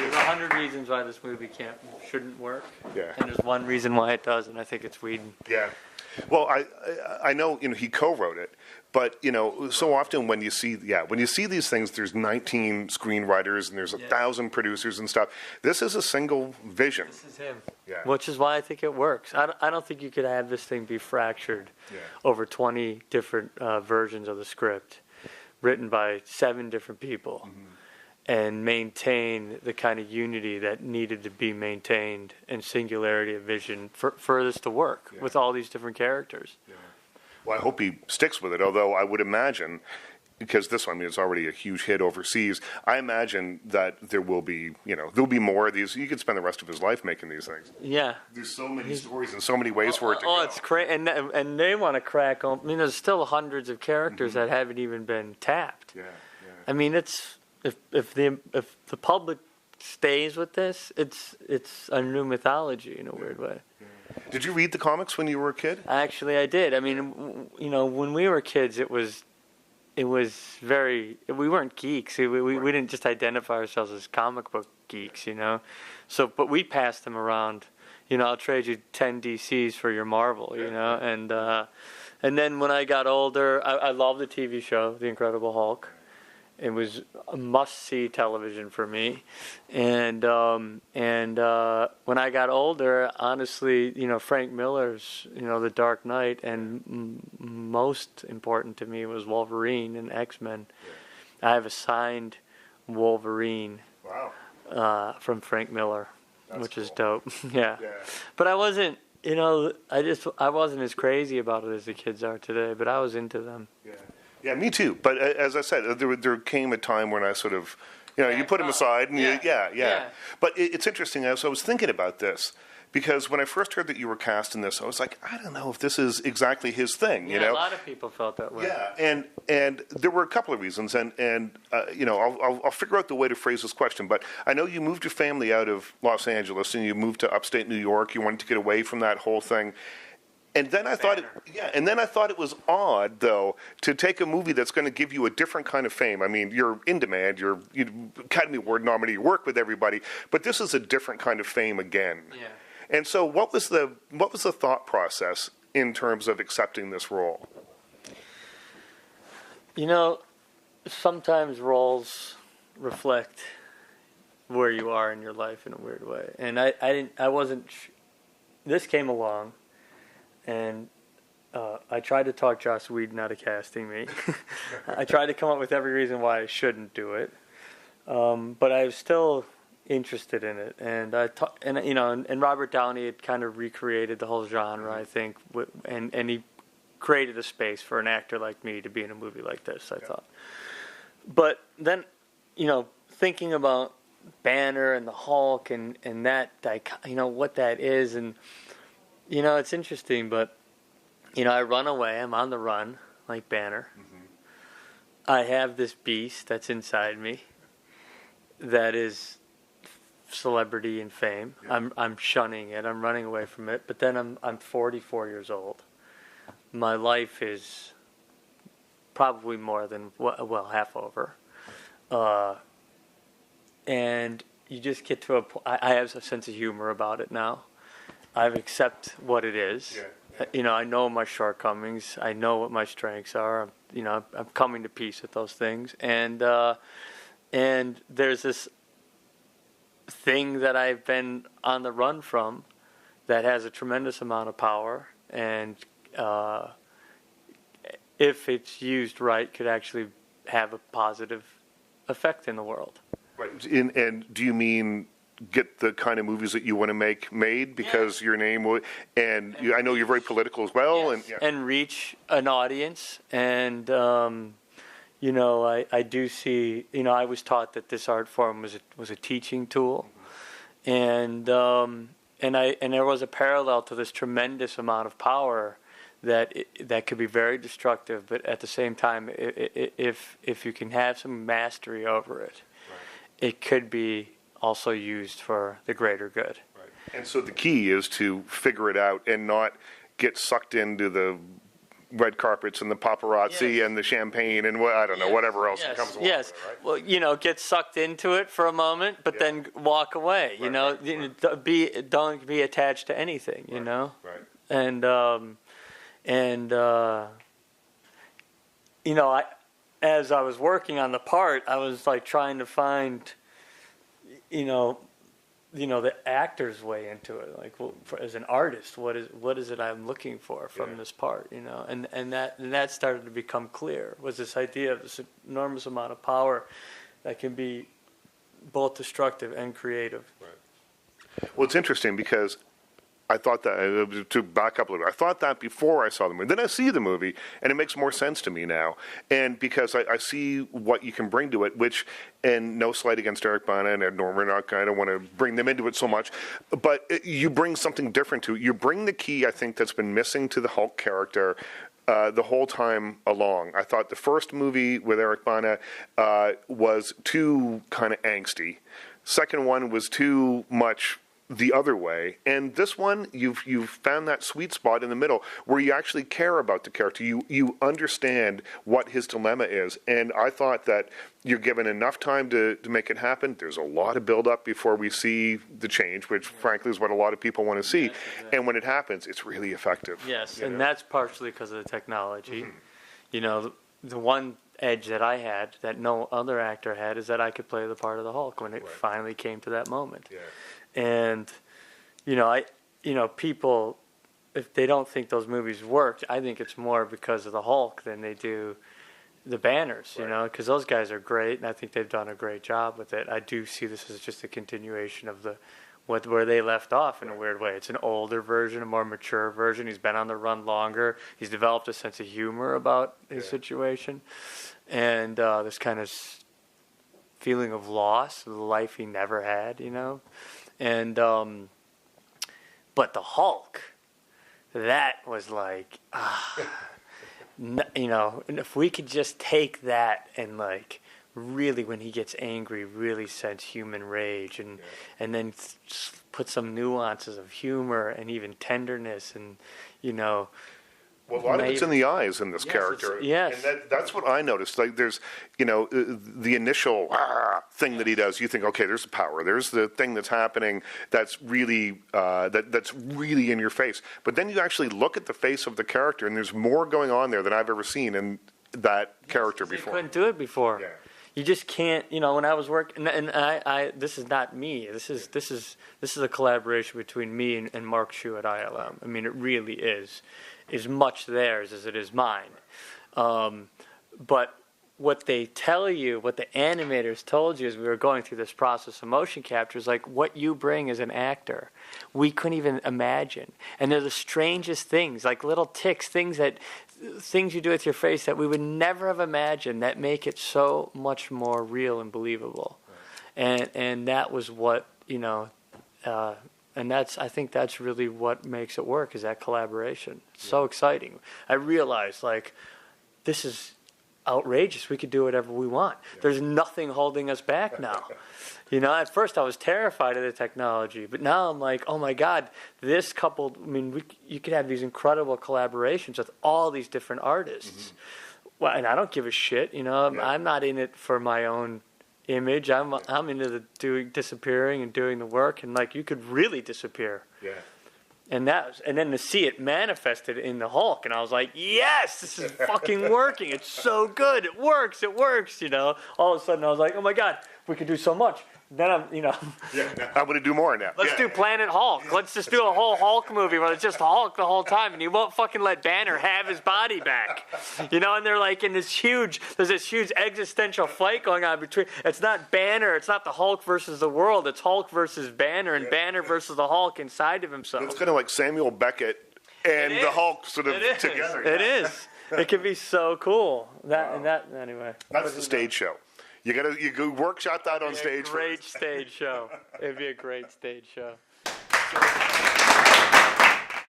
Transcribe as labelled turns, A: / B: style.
A: There's 100 reasons why this movie shouldn't work.
B: Yeah.
A: And there's one reason why it does, and I think it's Whedon.
B: Yeah. Well, I know he co-wrote it, but so often when you see these things, there's 19 screenwriters and there's 1,000 producers and stuff. This is a single vision.
A: This is him.
B: Yeah.
A: Which is why I think it works. I don't think you could have this thing be fractured over 20 different versions of the script, written by 7 different people, and maintain the kind of unity that needed to be maintained and singularity of vision for this to work with all these different characters.
B: Yeah. Well, I hope he sticks with it, although I would imagine, because this one is already a huge hit overseas, I imagine that there will be, there'll be more of these. You could spend the rest of his life making these things.
A: Yeah.
B: There's so many stories and so many ways for it to go.
A: Oh, it's crazy. And they want to crack on. I mean, there's still hundreds of characters that haven't even been tapped.
B: Yeah.
A: I mean, it's if the public stays with this, it's a new mythology in a weird way.
B: Yeah. Did you read the comics when you were a kid?
A: Actually, I did. I mean, when we were kids, it was very. We weren't geeks. We didn't just identify ourselves as comic book geeks, So, but we passed them around. I'll trade you 10 DCs for your Marvel, and then when I got older, I loved the TV show, The Incredible Hulk. It was a must-see television for me, and when I got older, honestly, Frank Miller's, The Dark Knight, and most important to me was Wolverine and X-Men. Yeah. I have a signed Wolverine from Frank Miller, which is dope. Yeah, but I wasn't, I wasn't as crazy about it as the kids are today, but I was into them.
B: Yeah. Yeah, me too. But as I said, there came a time when I sort of, you put him aside, and But it's interesting. I was thinking about this because when I first heard that you were cast in this, I was like, I don't know if this is exactly his thing.
A: A lot of people felt that way.
B: Yeah, and there were a couple of reasons, and I'll figure out the way to phrase this question. But I know you moved your family out of Los Angeles and you moved to upstate New York. You wanted to get away from that whole thing. And then I thought, it was odd though to take a movie that's going to give you a different kind of fame. I mean, you're in demand, you're Academy Award nominee, you work with everybody, but this is a different kind of fame again.
A: Yeah.
B: And so, what was the thought process in terms of accepting this role?
A: Sometimes roles reflect where you are in your life in a weird way, and I wasn't. This came along. And I tried to talk Joss Whedon out of casting me. I tried to come up with every reason why I shouldn't do it, but I was still interested in it. And and Robert Downey had kind of recreated the whole genre, I think, and he created a space for an actor like me to be in a movie like this. I thought, but then, thinking about Banner and the Hulk and that, what that is and. It's interesting, but, I run away. I'm on the run, like Banner. Mm-hmm. I have this beast that's inside me that is celebrity and fame. Yeah. I'm shunning it. I'm running away from it. But then I'm 44 years old. My life is probably more than, half over. And you just get to a point. I have a sense of humor about it now. I accept what it is. Yeah. I know my shortcomings. I know what my strengths are. I'm coming to peace with those things. And there's this thing that I've been on the run from that has a tremendous amount of power. And if it's used right, could actually have a positive effect in the world.
B: Right. And do you mean get the kind of movies that you want to make made because your name will, I know you're very political as well,
A: and reach an audience. And I do see. I was taught that this art form was a teaching tool, and there was a parallel to this tremendous amount of power that could be very destructive, but at the same time, if you can have some mastery over it, it could be also used for the greater good.
B: Right. And so the key is to figure it out and not get sucked into the red carpets and the paparazzi and the champagne and I don't know, whatever else comes along with it, right?
A: Well, get sucked into it for a moment, but then walk away. Don't be attached to anything.
B: Right.
A: And as I was working on the part, I was like trying to find, the actor's way into it. Like, as an artist, what is it I'm looking for from this part? And that started to become clear. Was this idea of this enormous amount of power that can be both destructive and creative.
B: Right. Well, it's interesting because I thought that, to back up a little bit, I thought that before I saw the movie. Then I see the movie, and it makes more sense to me now. And because I see what you can bring to it, and no slight against Eric Bana and Ed Norman, I don't want to bring them into it so much, but you bring something different to it. You bring the key, I think, that's been missing to the Hulk character the whole time along. I thought the first movie with Eric Bana was too kind of angsty. Second one was too much the other way, and this one you've found that sweet spot in the middle where you actually care about the character. You understand what his dilemma is, and I thought that you're given enough time to make it happen. There's a lot of build up before we see the change, which frankly is what a lot of people want to see. Yes, exactly. And when it happens, it's really effective.
A: Yes, and that's partially because of the technology. Mm-hmm. The one edge that I had that no other actor had is that I could play the part of the Hulk when it finally came to that moment. Yeah. And, people, if they don't think those movies worked, I think it's more because of the Hulk than they do the Banners, because those guys are great, and I think they've done a great job with it. I do see this as just a continuation of where they left off in a weird way. It's an older version, a more mature version. He's been on the run longer. He's developed a sense of humor about his situation, and this kind of feeling of loss, of the life he never had, And, but the Hulk, that was like, and if we could just take that and really, when he gets angry, really sense human rage and then put some nuances of humor and even tenderness and,
B: Well, a lot of it's in the eyes in this character.
A: Yes.
B: And that's what I noticed. There's, the initial thing that he does, you think, okay, there's the power. There's the thing that's happening that's really that's really in your face. But then you actually look at the face of the character, and there's more going on there than I've ever seen in that character before.
A: You couldn't do it before.
B: Yeah.
A: You just can't, when I was working, and I this is not me. This is a collaboration between me and Mark Shu at ILM. I mean, it really is much theirs as it is mine. But what they tell you, what the animators told you as we were going through this process of motion capture is what you bring as an actor, we couldn't even imagine. And they're the strangest things, like little ticks, things you do with your face that we would never have imagined that make it so much more real and believable. Right. And that was what, and I think that's really what makes it work, is that collaboration. It's so exciting. I realized, this is outrageous. We could do whatever we want. Yeah. There's nothing holding us back now. At first I was terrified of the technology, but now I'm like, oh my God, this coupled, you could have these incredible collaborations with all these different artists. Mm-hmm. Well, and I don't give a shit, I'm not in it for my own image. I'm into disappearing and doing the work, and you could really disappear. Yeah. And then to see it manifested in the Hulk, and I was like, yes, this is fucking working. It's so good. It works. All of a sudden I was like, oh my God, we could do so much. Then I'm
B: going to do more now.
A: Let's do Planet Hulk. Let's just do a whole Hulk movie where it's just Hulk the whole time, and you won't fucking let Banner have his body back. And they're in there's this huge existential fight going on between, it's not Banner, it's not the Hulk versus the world, it's Hulk versus Banner, and Banner versus the Hulk inside of himself.
B: It's kind of like Samuel Beckett and the Hulk sort of together.
A: It is. It can be so cool. Anyway.
B: That's the stage show. You go workshop that on stage.
A: Great stage show. It'd be a great stage show.